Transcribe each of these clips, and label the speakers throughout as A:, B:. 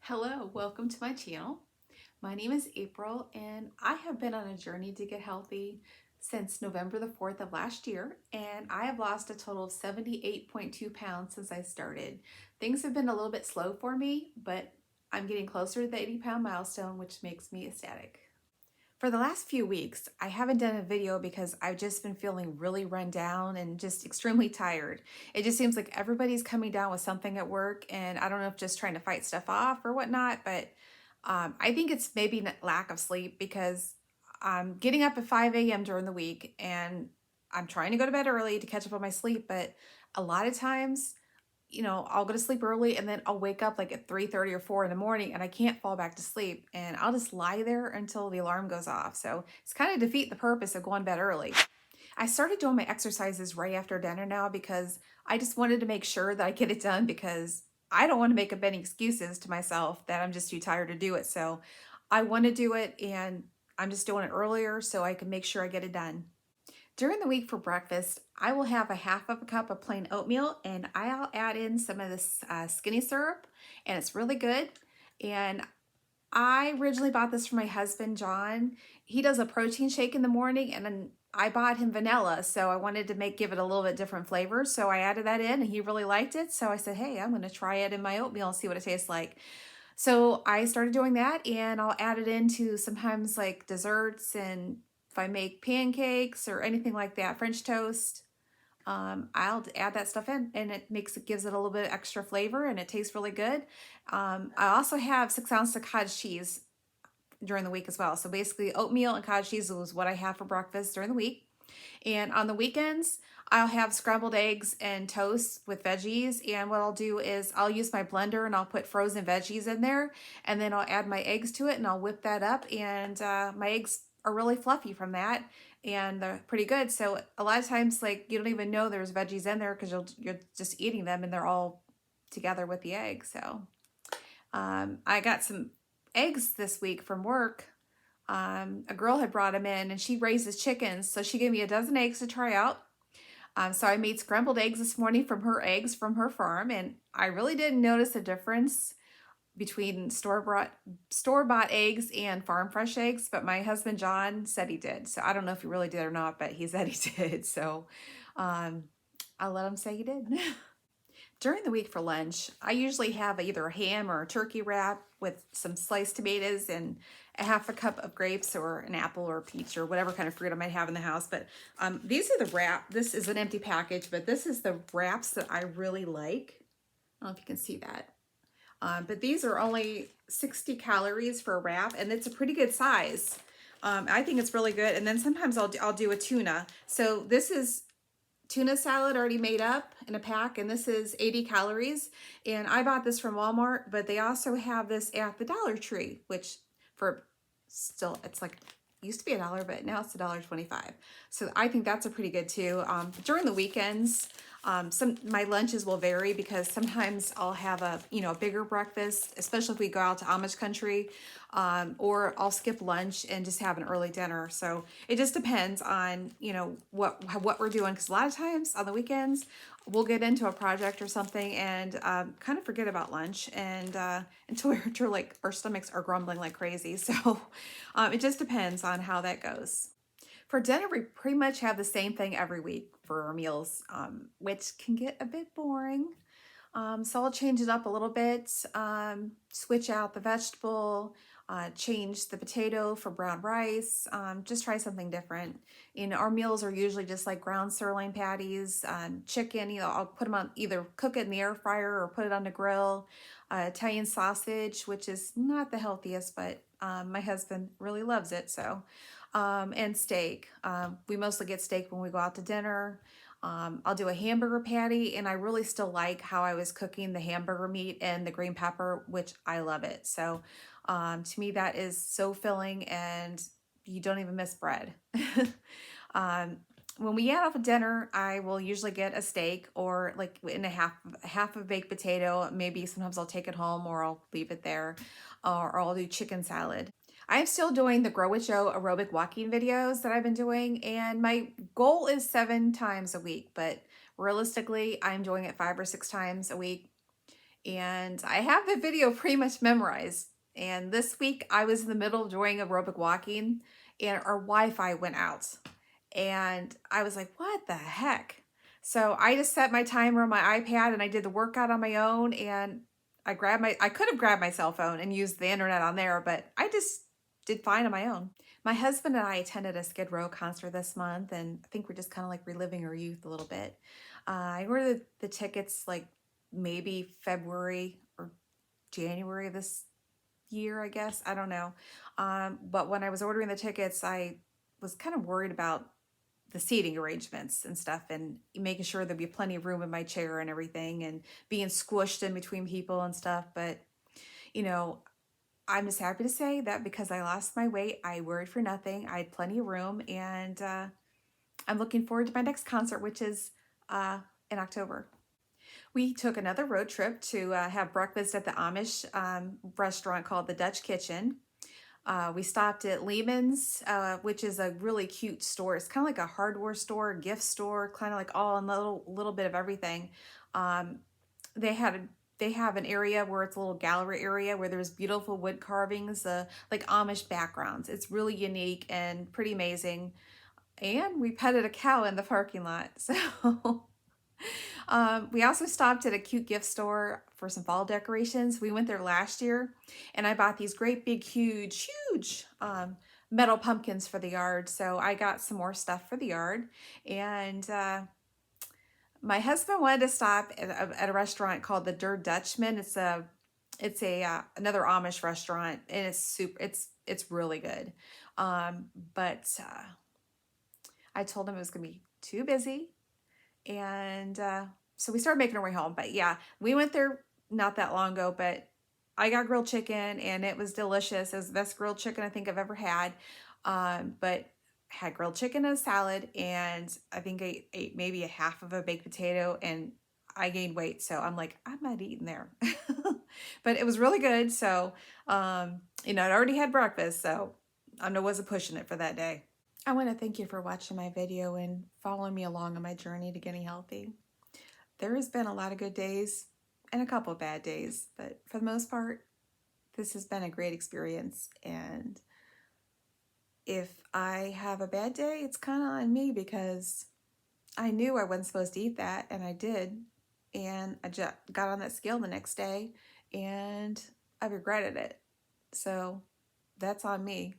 A: Hello, welcome to my channel. My name is April and I have been on a journey to get healthy since November the 4th of last year, and I have lost a total of 78.2 pounds since I started. Things have been a little bit slow for me, but I'm getting closer to the 80-pound milestone, which makes me ecstatic. For the last few weeks, I haven't done a video because I've just been feeling really run down and just extremely tired. It just seems like everybody's coming down with something at work, and I don't know if just trying to fight stuff off or whatnot, but I think it's maybe lack of sleep because I'm getting up at 5 a.m. during the week and I'm trying to go to bed early to catch up on my sleep, but a lot of times I'll go to sleep early and then I'll wake up like at 3:30 or 4 in the morning and I can't fall back to sleep, and I'll just lie there until the alarm goes off. So it's kind of defeat the purpose of going to bed early. I started doing my exercises right after dinner now because I just wanted to make sure that I get it done, because I don't want to make up any excuses to myself that I'm just too tired to do it. So I want to do it, and I'm just doing it earlier so I can make sure I get it done. During the week for breakfast, I will have a half of a cup of plain oatmeal and I'll add in some of this skinny syrup, and it's really good. And I originally bought this for my husband, John. He does a protein shake in the morning, and then I bought him vanilla, so I wanted to give it a little bit different flavor. So I added that in and he really liked it. So I said, hey, I'm gonna try it in my oatmeal and see what it tastes like. So I started doing that, and I'll add it into sometimes like desserts, and if I make pancakes or anything like that, French toast, I'll add that stuff in, and it gives it a little bit of extra flavor, and it tastes really good. I also have 6 ounces of cottage cheese during the week as well. So basically, oatmeal and cottage cheese was what I have for breakfast during the week. And on the weekends, I'll have scrambled eggs and toast with veggies. And what I'll do is I'll use my blender and I'll put frozen veggies in there. And then I'll add my eggs to it and I'll whip that up. And my eggs are really fluffy from that. And they're pretty good. So a lot of times, like, you don't even know there's veggies in there because you're just eating them and they're all together with the egg. So I got some eggs this week from work. A girl had brought them in and she raises chickens. So she gave me a dozen eggs to try out. So I made scrambled eggs this morning from her eggs from her farm. And I really didn't notice a difference between store-bought eggs and farm fresh eggs, but my husband John said he did. So I don't know if he really did or not, but he said he did. So I'll let him say he did. During the week for lunch, I usually have either a ham or a turkey wrap with some sliced tomatoes and a half a cup of grapes or an apple or a peach or whatever kind of fruit I might have in the house. But these are the wrap. This is an empty package, but this is the wraps that I really like. I don't know if you can see that. But these are only 60 calories for a wrap, and it's a pretty good size. I think it's really good. And then sometimes I'll do a tuna. So this is tuna salad already made up in a pack, and this is 80 calories. And I bought this from Walmart, but they also have this at the Dollar Tree, which it's like, used to be $1, but now it's $1.25. So I think that's a pretty good too. During the weekends, my lunches will vary because sometimes I'll have a bigger breakfast, especially if we go out to Amish country, or I'll skip lunch and just have an early dinner. So it just depends on what we're doing, because a lot of times on the weekends we'll get into a project or something and kind of forget about lunch, and until like our stomachs are grumbling like crazy. So it just depends on how that goes. For dinner, we pretty much have the same thing every week for our meals, which can get a bit boring. So I'll change it up a little bit, switch out the vegetable, change the potato for brown rice, just try something different. Our meals are usually just like ground sirloin patties, chicken, I'll put them on, either cook it in the air fryer or put it on the grill, Italian sausage, which is not the healthiest, but my husband really loves it, so. And steak. We mostly get steak when we go out to dinner. I'll do a hamburger patty, and I really still like how I was cooking the hamburger meat and the green pepper, which I love it. So to me, that is so filling, and you don't even miss bread. When we get off of dinner, I will usually get a steak, or like in a half of baked potato. Maybe sometimes I'll take it home or I'll leave it there, or I'll do chicken salad. I'm still doing the Grow with Jo aerobic walking videos that I've been doing, and my goal is 7 times a week, but realistically, I'm doing it 5 or 6 times a week. And I have the video pretty much memorized. And this week I was in the middle of doing aerobic walking and our Wi-Fi went out. And I was like, what the heck? So I just set my timer on my iPad and I did the workout on my own, and I could have grabbed my cell phone and used the internet on there, but I just did fine on my own. My husband and I attended a Skid Row concert this month, and I think we're just kind of like reliving our youth a little bit. I ordered the tickets like maybe February or January of this year, I guess. I don't know. But when I was ordering the tickets, I was kind of worried about the seating arrangements and stuff, and making sure there'd be plenty of room in my chair and everything, and being squished in between people and stuff. But, you know, I'm just happy to say that because I lost my weight, I worried for nothing. I had plenty of room, and I'm looking forward to my next concert, which is in October. We took another road trip to have breakfast at the Amish restaurant called the Dutch Kitchen. We stopped at Lehman's, which is a really cute store. It's kind of like a hardware store, gift store, kind of like all in a little bit of everything. They have an area where it's a little gallery area where there's beautiful wood carvings, like Amish backgrounds. It's really unique and pretty amazing. And we petted a cow in the parking lot. So we also stopped at a cute gift store for some fall decorations. We went there last year and I bought these great big, huge metal pumpkins for the yard. So I got some more stuff for the yard. And my husband wanted to stop at a restaurant called the Der Dutchman. It's another Amish restaurant, and it's really good. But I told him it was gonna be too busy, and so we started making our way home. But yeah, we went there not that long ago, but I got grilled chicken and it was delicious. It was the best grilled chicken I think I've ever had. But had grilled chicken and a salad, and I think I ate maybe a half of a baked potato, and I gained weight. So I'm like, I'm not eating there. But it was really good. So, I'd already had breakfast, so I wasn't pushing it for that day. I want to thank you for watching my video and following me along on my journey to getting healthy. There has been a lot of good days and a couple of bad days, but for the most part, this has been a great experience. And if I have a bad day, it's kind of on me because I knew I wasn't supposed to eat that, and I did. And I just got on that scale the next day, and I regretted it. So that's on me.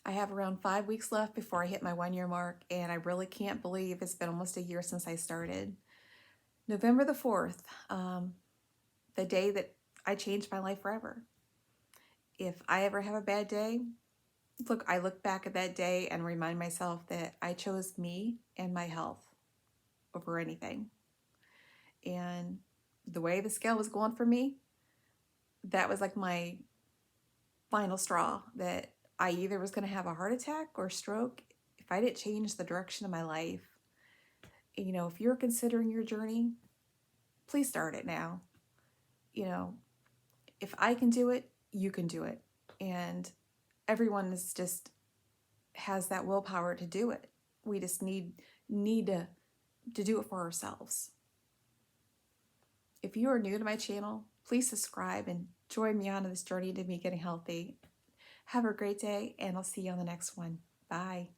A: I have around 5 weeks left before I hit my 1-year mark, and I really can't believe it's been almost a year since I started. November the 4th, the day that I changed my life forever. If I ever have a bad day, I look back at that day and remind myself that I chose me and my health over anything. And the way the scale was going for me, that was like my final straw, that I either was going to have a heart attack or stroke if I didn't change the direction of my life. If you're considering your journey, please start it now. If I can do it, you can do it. And everyone has that willpower to do it. We just need to do it for ourselves. If you are new to my channel, please subscribe and join me on this journey to me getting healthy. Have a great day, and I'll see you on the next one. Bye.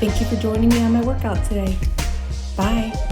A: Thank you for joining me on my workout today. Bye.